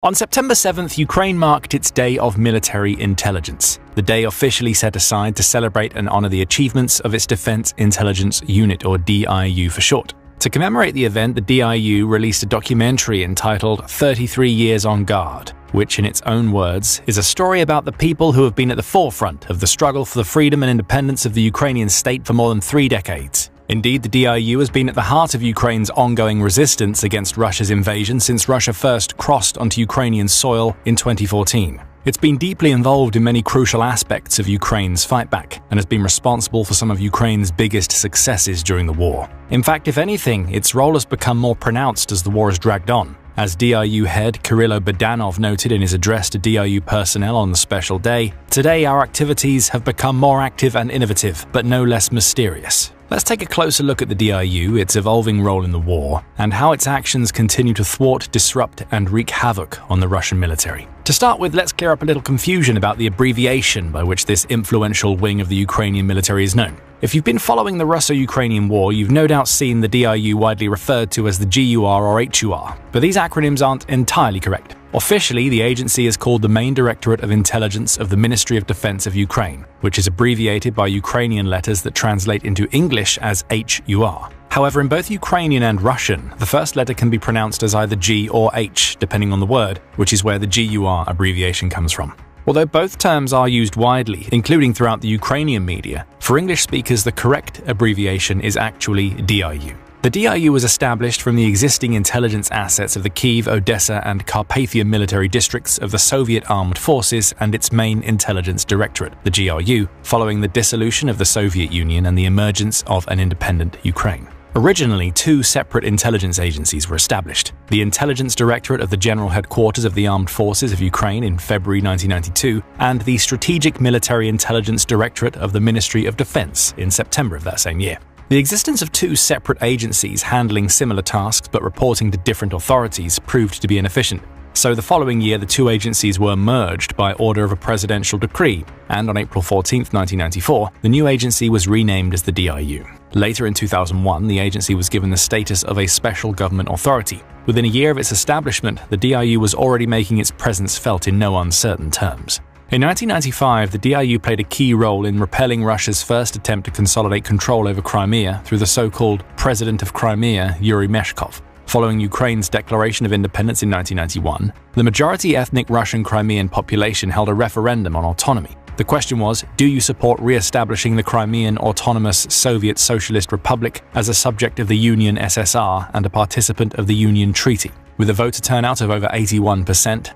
On September 7th, Ukraine marked its Day of Military Intelligence, the day officially set aside to celebrate and honor the achievements of its Defense Intelligence Unit, or DIU for short. To commemorate the event, the DIU released a documentary entitled 33 Years on Guard, which in its own words is a story about the people who have been at the forefront of the struggle for the freedom and independence of the Ukrainian state for more than 3 decades. Indeed, the DIU has been at the heart of Ukraine's ongoing resistance against Russia's invasion since Russia first crossed onto Ukrainian soil in 2014. It's been deeply involved in many crucial aspects of Ukraine's fightback and has been responsible for some of Ukraine's biggest successes during the war. In fact, if anything, its role has become more pronounced as the war has dragged on. As DIU head Kirilo Budanov noted in his address to DIU personnel on the special day, "Today our activities have become more active and innovative, but no less mysterious." Let's take a closer look at the DIU, its evolving role in the war, and how its actions continue to thwart, disrupt, and wreak havoc on the Russian military. To start with, let's clear up a little confusion about the abbreviation by which this influential wing of the Ukrainian military is known. If you've been following the Russo-Ukrainian war, you've no doubt seen the DIU widely referred to as the GUR or HUR, but these acronyms aren't entirely correct. Officially, the agency is called the Main Directorate of Intelligence of the Ministry of Defense of Ukraine, which is abbreviated by Ukrainian letters that translate into English as HUR. However, in both Ukrainian and Russian, the first letter can be pronounced as either G or H, depending on the word, which is where the GUR abbreviation comes from. Although both terms are used widely, including throughout the Ukrainian media, for English speakers the correct abbreviation is actually DIU. The DIU was established from the existing intelligence assets of the Kyiv, Odessa, and Carpathia military districts of the Soviet Armed Forces and its main intelligence directorate, the GRU, following the dissolution of the Soviet Union and the emergence of an independent Ukraine. Originally, 2 separate intelligence agencies were established: the Intelligence Directorate of the General Headquarters of the Armed Forces of Ukraine in February 1992, and the Strategic Military Intelligence Directorate of the Ministry of Defense in September of that same year. The existence of 2 separate agencies handling similar tasks but reporting to different authorities proved to be inefficient. So the following year, the 2 agencies were merged by order of a presidential decree, and on April 14, 1994, the new agency was renamed as the DIU. Later in 2001, the agency was given the status of a special government authority. Within a year of its establishment, the DIU was already making its presence felt in no uncertain terms. In 1995, the DIU played a key role in repelling Russia's first attempt to consolidate control over Crimea through the so-called President of Crimea, Yuri Meshkov. Following Ukraine's declaration of independence in 1991, the majority ethnic Russian Crimean population held a referendum on autonomy. The question was, do you support re-establishing the Crimean Autonomous Soviet Socialist Republic as a subject of the Union SSR and a participant of the Union Treaty? With a voter turnout of over 81%,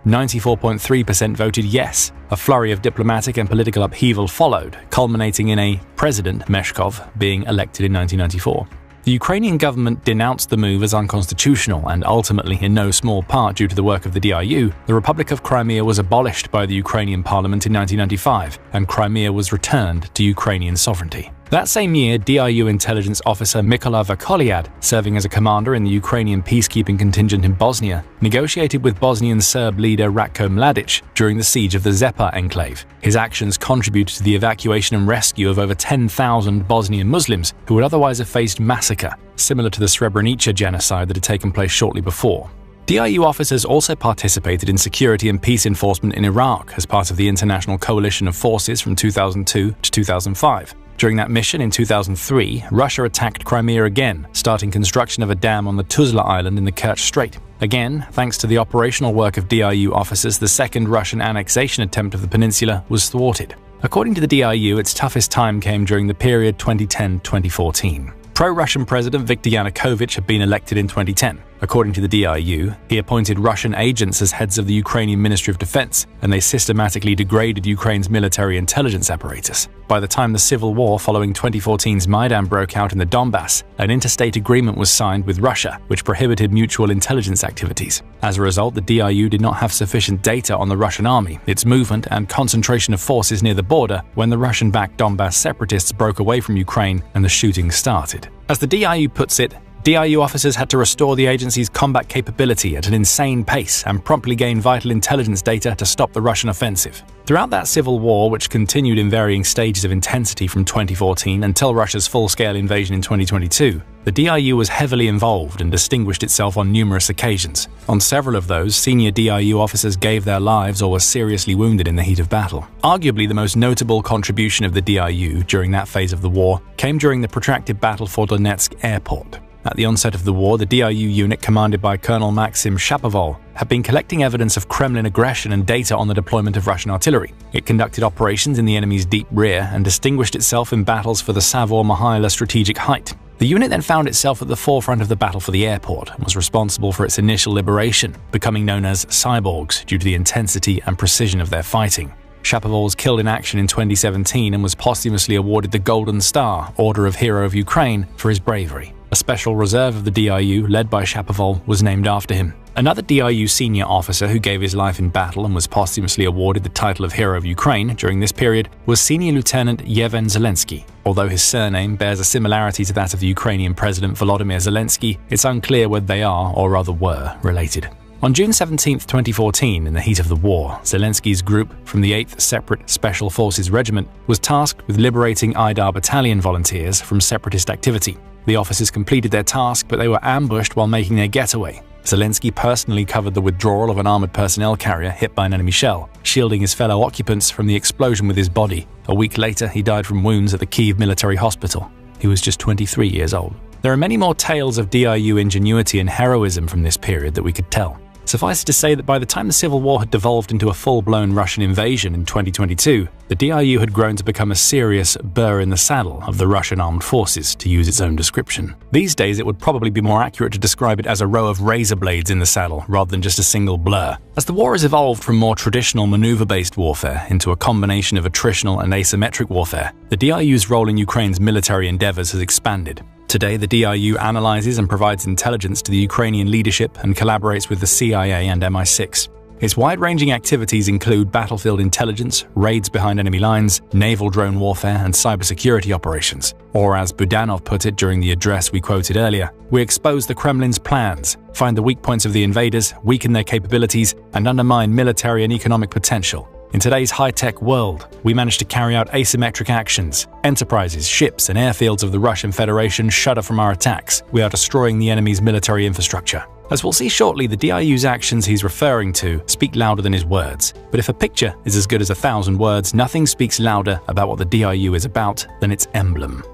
94.3% voted yes. A flurry of diplomatic and political upheaval followed, culminating in a President Meshkov being elected in 1994. The Ukrainian government denounced the move as unconstitutional, and ultimately, in no small part due to the work of the DIU, the Republic of Crimea was abolished by the Ukrainian parliament in 1995, and Crimea was returned to Ukrainian sovereignty. That same year, DIU intelligence officer Mykola Vakolyad, serving as a commander in the Ukrainian peacekeeping contingent in Bosnia, negotiated with Bosnian Serb leader Ratko Mladic during the siege of the Zepa enclave. His actions contributed to the evacuation and rescue of over 10,000 Bosnian Muslims who would otherwise have faced massacre, similar to the Srebrenica genocide that had taken place shortly before. DIU officers also participated in security and peace enforcement in Iraq as part of the International Coalition of Forces from 2002 to 2005. During that mission in 2003, Russia attacked Crimea again, starting construction of a dam on the Tuzla Island in the Kerch Strait. Again, thanks to the operational work of DIU officers, the second Russian annexation attempt of the peninsula was thwarted. According to the DIU, its toughest time came during the period 2010-2014. Pro-Russian President Viktor Yanukovych had been elected in 2010. According to the DIU, he appointed Russian agents as heads of the Ukrainian Ministry of Defense, and they systematically degraded Ukraine's military intelligence apparatus. By the time the civil war following 2014's Maidan broke out in the Donbass, an interstate agreement was signed with Russia, which prohibited mutual intelligence activities. As a result, the DIU did not have sufficient data on the Russian army, its movement, and concentration of forces near the border when the Russian-backed Donbass separatists broke away from Ukraine and the shooting started. As the DIU puts it, DIU officers had to restore the agency's combat capability at an insane pace and promptly gain vital intelligence data to stop the Russian offensive. Throughout that civil war, which continued in varying stages of intensity from 2014 until Russia's full-scale invasion in 2022, the DIU was heavily involved and distinguished itself on numerous occasions. On several of those, senior DIU officers gave their lives or were seriously wounded in the heat of battle. Arguably the most notable contribution of the DIU during that phase of the war came during the protracted battle for Donetsk airport. At the onset of the war, the DIU unit commanded by Colonel Maxim Shapoval had been collecting evidence of Kremlin aggression and data on the deployment of Russian artillery. It conducted operations in the enemy's deep rear and distinguished itself in battles for the Savoy-Mihaila strategic height. The unit then found itself at the forefront of the battle for the airport and was responsible for its initial liberation, becoming known as cyborgs due to the intensity and precision of their fighting. Shapoval was killed in action in 2017 and was posthumously awarded the Golden Star, Order of Hero of Ukraine, for his bravery. A special reserve of the DIU, led by Shapoval, was named after him. Another DIU senior officer who gave his life in battle and was posthumously awarded the title of Hero of Ukraine during this period was Senior Lieutenant Yevhen Zelensky. Although his surname bears a similarity to that of the Ukrainian President Volodymyr Zelensky, it's unclear whether they are, or rather were, related. On June 17, 2014, in the heat of the war, Zelensky's group from the 8th Separate Special Forces Regiment was tasked with liberating Aidar Battalion volunteers from separatist activity. The officers completed their task, but they were ambushed while making their getaway. Zelensky personally covered the withdrawal of an armored personnel carrier hit by an enemy shell, shielding his fellow occupants from the explosion with his body. A week later, he died from wounds at the Kyiv Military Hospital. He was just 23 years old. There are many more tales of DIU ingenuity and heroism from this period that we could tell. Suffice it to say that by the time the Civil War had devolved into a full-blown Russian invasion in 2022, the DIU had grown to become a serious burr in the saddle of the Russian armed forces, to use its own description. These days, it would probably be more accurate to describe it as a row of razor blades in the saddle, rather than just a single blur. As the war has evolved from more traditional maneuver-based warfare into a combination of attritional and asymmetric warfare, the DIU's role in Ukraine's military endeavors has expanded. Today, the DIU analyzes and provides intelligence to the Ukrainian leadership and collaborates with the CIA and MI6. Its wide-ranging activities include battlefield intelligence, raids behind enemy lines, naval drone warfare, and cybersecurity operations. Or as Budanov put it during the address we quoted earlier, we expose the Kremlin's plans, find the weak points of the invaders, weaken their capabilities, and undermine military and economic potential. In today's high-tech world, we manage to carry out asymmetric actions. Enterprises, ships, and airfields of the Russian Federation shudder from our attacks. We are destroying the enemy's military infrastructure. As we'll see shortly, the DIU's actions he's referring to speak louder than his words. But if a picture is as good as 1,000 words, nothing speaks louder about what the DIU is about than its emblem.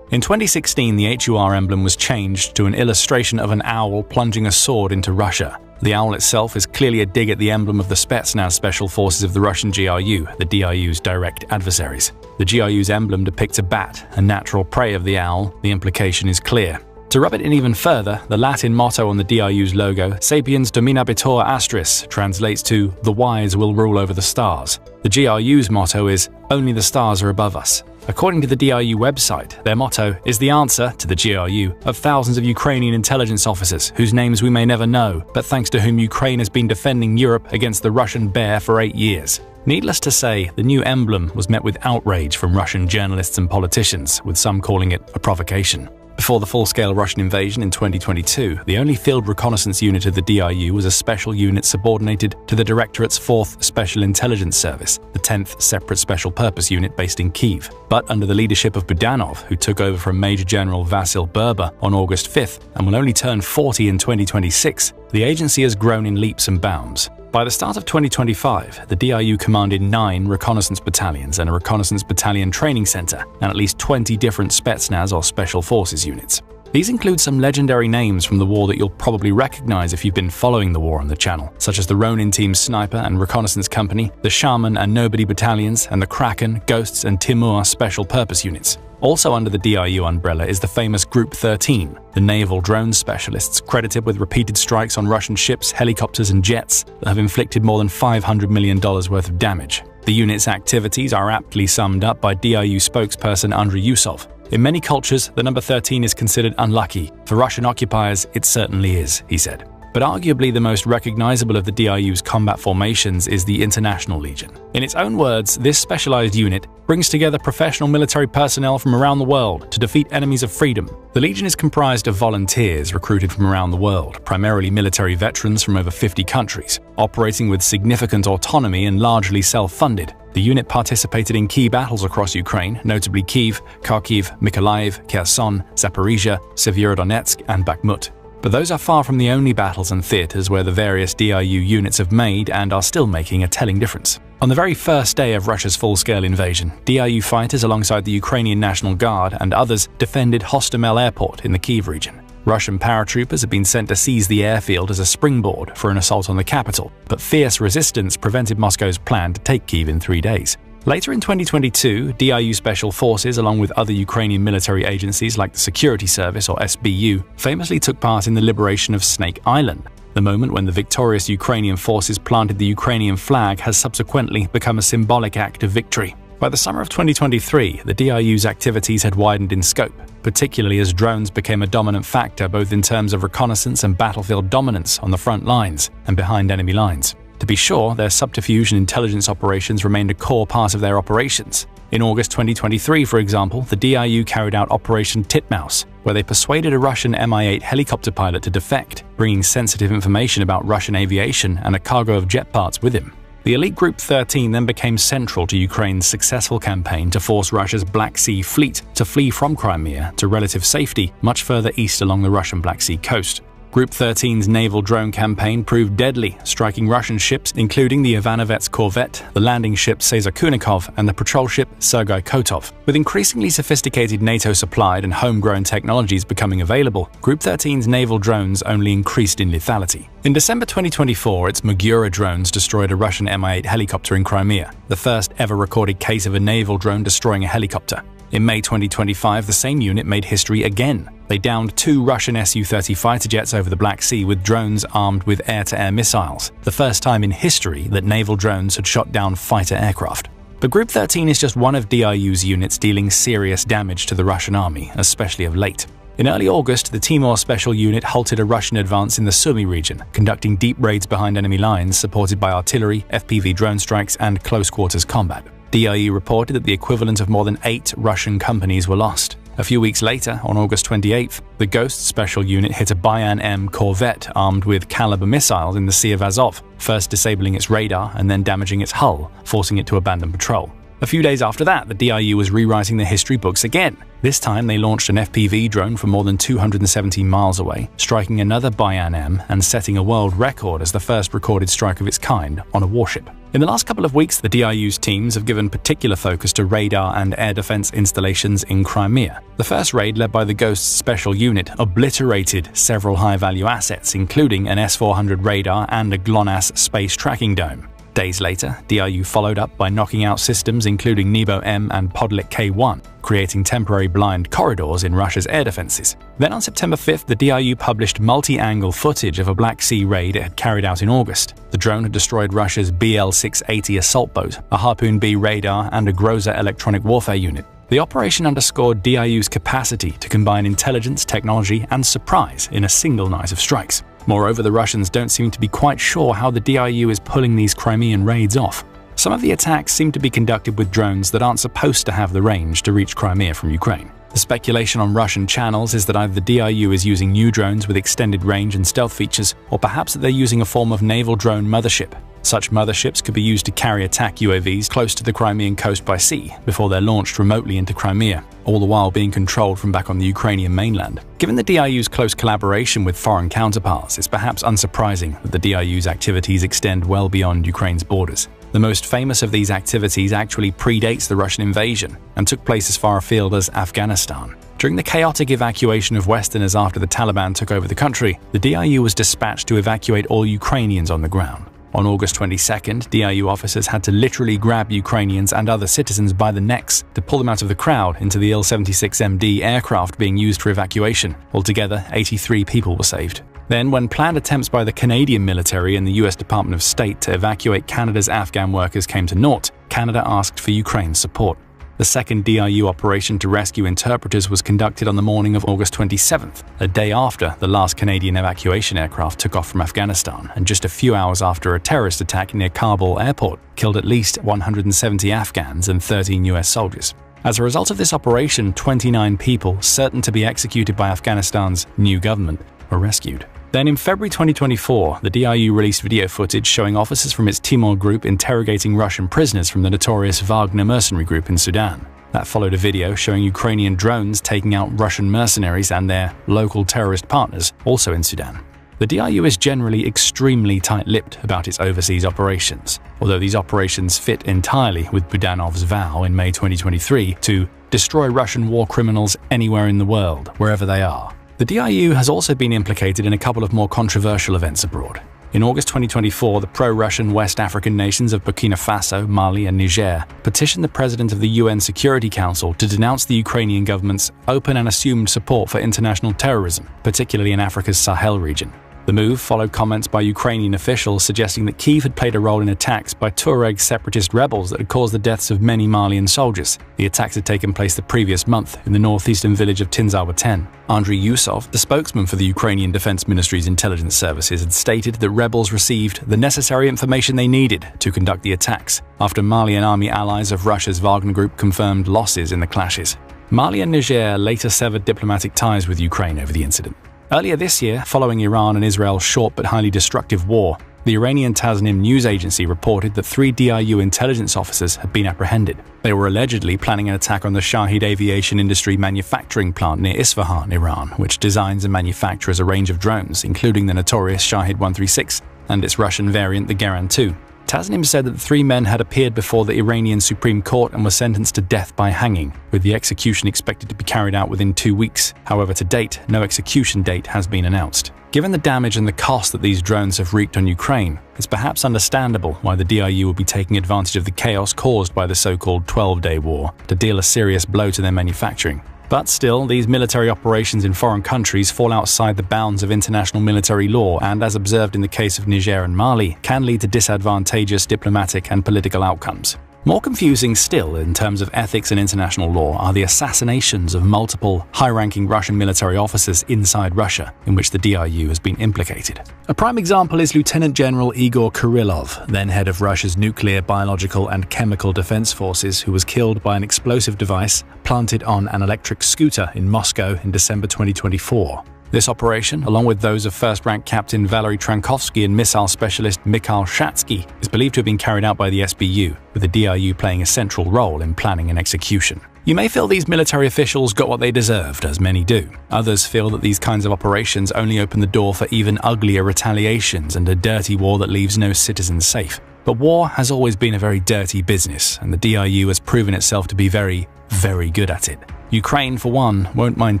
In 2016, the HUR emblem was changed to an illustration of an owl plunging a sword into Russia. The owl itself is clearly a dig at the emblem of the Spetsnaz Special Forces of the Russian GRU, the DIU's direct adversaries. The GRU's emblem depicts a bat, a natural prey of the owl. The implication is clear. To rub it in even further, the Latin motto on the DIU's logo, Sapiens Dominabitur Astris, translates to "The wise will rule over the stars." The GRU's motto is "Only the stars are above us." According to the DIU website, their motto is the answer to the GRU of thousands of Ukrainian intelligence officers whose names we may never know, but thanks to whom Ukraine has been defending Europe against the Russian bear for 8 years. Needless to say, the new emblem was met with outrage from Russian journalists and politicians, with some calling it a provocation. Before the full-scale Russian invasion in 2022, the only field reconnaissance unit of the DIU was a special unit subordinated to the Directorate's 4th Special Intelligence Service, the 10th Separate Special Purpose Unit based in Kyiv. But under the leadership of Budanov, who took over from Major General Vasil Berber on August 5th and will only turn 40 in 2026, the agency has grown in leaps and bounds. By the start of 2025, the DIU commanded 9 reconnaissance battalions and a reconnaissance battalion training center, and at least 20 different Spetsnaz or Special Forces units. These include some legendary names from the war that you'll probably recognize if you've been following the war on the channel, such as the Ronin Team Sniper and Reconnaissance Company, the Shaman and Nobody battalions, and the Kraken, Ghosts, and Timur Special Purpose units. Also under the DIU umbrella is the famous Group 13, the naval drone specialists credited with repeated strikes on Russian ships, helicopters, and jets that have inflicted more than $500 million worth of damage. The unit's activities are aptly summed up by DIU spokesperson Andrei Yusov. In many cultures, the number 13 is considered unlucky. For Russian occupiers, it certainly is, he said. but arguably the most recognizable of the DIU's combat formations is the International Legion. In its own words, this specialized unit brings together professional military personnel from around the world to defeat enemies of freedom. The Legion is comprised of volunteers recruited from around the world, primarily military veterans from over 50 countries, operating with significant autonomy and largely self-funded. The unit participated in key battles across Ukraine, notably Kyiv, Kharkiv, Mykolaiv, Kherson, Zaporizhia, Severodonetsk, and Bakhmut. But those are far from the only battles and theaters where the various DIU units have made and are still making a telling difference. On the very first day of Russia's full-scale invasion, DIU fighters alongside the Ukrainian National Guard and others defended Hostomel Airport in the Kyiv region. Russian paratroopers had been sent to seize the airfield as a springboard for an assault on the capital, but fierce resistance prevented Moscow's plan to take Kyiv in 3 days. Later in 2022, DIU Special Forces, along with other Ukrainian military agencies like the Security Service or SBU, famously took part in the liberation of Snake Island. The moment when the victorious Ukrainian forces planted the Ukrainian flag has subsequently become a symbolic act of victory. By the summer of 2023, the DIU's activities had widened in scope, particularly as drones became a dominant factor both in terms of reconnaissance and battlefield dominance on the front lines and behind enemy lines. To be sure, their subterfuge and intelligence operations remained a core part of their operations. In August 2023, for example, the DIU carried out Operation Titmouse, where they persuaded a Russian Mi-8 helicopter pilot to defect, bringing sensitive information about Russian aviation and a cargo of jet parts with him. The elite Group 13 then became central to Ukraine's successful campaign to force Russia's Black Sea Fleet to flee from Crimea to relative safety much further east along the Russian Black Sea coast. Group 13's naval drone campaign proved deadly, striking Russian ships including the Ivanovets corvette, the landing ship Cesar Kunikov, and the patrol ship Sergei Kotov. With increasingly sophisticated NATO-supplied and homegrown technologies becoming available, Group 13's naval drones only increased in lethality. In December 2024, its Magura drones destroyed a Russian Mi-8 helicopter in Crimea, the first ever recorded case of a naval drone destroying a helicopter. In May 2025, the same unit made history again. They downed 2 Russian Su-30 fighter jets over the Black Sea with drones armed with air-to-air missiles, the first time in history that naval drones had shot down fighter aircraft. But Group 13 is just one of DIU's units dealing serious damage to the Russian army, especially of late. In early August, the Timor Special Unit halted a Russian advance in the Sumy region, conducting deep raids behind enemy lines supported by artillery, FPV drone strikes, and close-quarters combat. DIU reported that the equivalent of more than 8 Russian companies were lost. A few weeks later, on August 28th, the Ghost Special Unit hit a Bayan-M corvette armed with Caliber missiles in the Sea of Azov, first disabling its radar and then damaging its hull, forcing it to abandon patrol. A few days after that, the DIU was rewriting the history books again. This time, they launched an FPV drone from more than 217 miles away, striking another Bayan-M and setting a world record as the first recorded strike of its kind on a warship. In the last couple of weeks, the DIU's teams have given particular focus to radar and air defense installations in Crimea. The first raid, led by the Ghost Special Unit, obliterated several high-value assets, including an S-400 radar and a GLONASS space tracking dome. Days later, DIU followed up by knocking out systems including Nebo-M and Podlik K-1, creating temporary blind corridors in Russia's air defenses. Then on September 5th, the DIU published multi-angle footage of a Black Sea raid it had carried out in August. The drone had destroyed Russia's BL-680 assault boat, a Harpoon B radar, and a Groza electronic warfare unit. The operation underscored DIU's capacity to combine intelligence, technology, and surprise in a single night of strikes. Moreover, the Russians don't seem to be quite sure how the DIU is pulling these Crimean raids off. Some of the attacks seem to be conducted with drones that aren't supposed to have the range to reach Crimea from Ukraine. The speculation on Russian channels is that either the DIU is using new drones with extended range and stealth features, or perhaps that they're using a form of naval drone mothership. Such motherships could be used to carry attack UAVs close to the Crimean coast by sea before they're launched remotely into Crimea, all the while being controlled from back on the Ukrainian mainland. Given the DIU's close collaboration with foreign counterparts, it's perhaps unsurprising that the DIU's activities extend well beyond Ukraine's borders. The most famous of these activities actually predates the Russian invasion and took place as far afield as Afghanistan. During the chaotic evacuation of Westerners after the Taliban took over the country, the DIU was dispatched to evacuate all Ukrainians on the ground. On August 22nd, DIU officers had to literally grab Ukrainians and other citizens by the necks to pull them out of the crowd into the Il-76MD aircraft being used for evacuation. Altogether, 83 people were saved. Then, when planned attempts by the Canadian military and the US Department of State to evacuate Canada's Afghan workers came to naught, Canada asked for Ukraine's support. The second DIU operation to rescue interpreters was conducted on the morning of August 27th, a day after the last Canadian evacuation aircraft took off from Afghanistan, and just a few hours after a terrorist attack near Kabul airport killed at least 170 Afghans and 13 US soldiers. As a result of this operation, 29 people, certain to be executed by Afghanistan's new government, were rescued. Then in February 2024, the DIU released video footage showing officers from its Timor group interrogating Russian prisoners from the notorious Wagner mercenary group in Sudan. That followed a video showing Ukrainian drones taking out Russian mercenaries and their local terrorist partners, also in Sudan. The DIU is generally extremely tight-lipped about its overseas operations, although these operations fit entirely with Budanov's vow in May 2023 to destroy Russian war criminals anywhere in the world, wherever they are. The DIU has also been implicated in a couple of more controversial events abroad. In August 2024, the pro-Russian West African nations of Burkina Faso, Mali, and Niger petitioned the president of the UN Security Council to denounce the Ukrainian government's open and assumed support for international terrorism, particularly in Africa's Sahel region. The move followed comments by Ukrainian officials suggesting that Kyiv had played a role in attacks by Tuareg separatist rebels that had caused the deaths of many Malian soldiers. The attacks had taken place the previous month in the northeastern village of Tinzawaten. Andriy Yusov, the spokesman for the Ukrainian Defense Ministry's intelligence services, had stated that rebels received the necessary information they needed to conduct the attacks, after Malian army allies of Russia's Wagner group confirmed losses in the clashes. Mali and Niger later severed diplomatic ties with Ukraine over the incident. Earlier this year, following Iran and Israel's short but highly destructive war, the Iranian Tasnim news agency reported that 3 DIU intelligence officers had been apprehended. They were allegedly planning an attack on the Shahid Aviation Industry manufacturing plant near Isfahan, Iran, which designs and manufactures a range of drones, including the notorious Shahid 136 and its Russian variant, the Garan 2. Tasnim said that the 3 men had appeared before the Iranian Supreme Court and were sentenced to death by hanging, with the execution expected to be carried out within 2 weeks. However, to date, no execution date has been announced. Given the damage and the cost that these drones have wreaked on Ukraine, it's perhaps understandable why the DIU will be taking advantage of the chaos caused by the so-called 12-day war to deal a serious blow to their manufacturing. But still, these military operations in foreign countries fall outside the bounds of international military law and, as observed in the case of Niger and Mali, can lead to disadvantageous diplomatic and political outcomes. More confusing still in terms of ethics and international law are the assassinations of multiple high-ranking Russian military officers inside Russia, in which the DIU has been implicated. A prime example is Lieutenant General Igor Kirillov, then head of Russia's nuclear, biological, and chemical defense forces, who was killed by an explosive device planted on an electric scooter in Moscow in December 2024. This operation, along with those of first-rank Captain Valery Trankovsky and missile specialist Mikhail Shatsky, is believed to have been carried out by the SBU, with the DIU playing a central role in planning and execution. You may feel these military officials got what they deserved, as many do. Others feel that these kinds of operations only open the door for even uglier retaliations and a dirty war that leaves no citizens safe. But war has always been a very dirty business, and the DIU has proven itself to be very, very good at it. Ukraine, for one, won't mind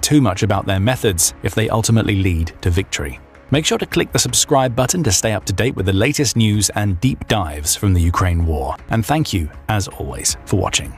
too much about their methods if they ultimately lead to victory. Make sure to click the subscribe button to stay up to date with the latest news and deep dives from the Ukraine war. And thank you, as always, for watching.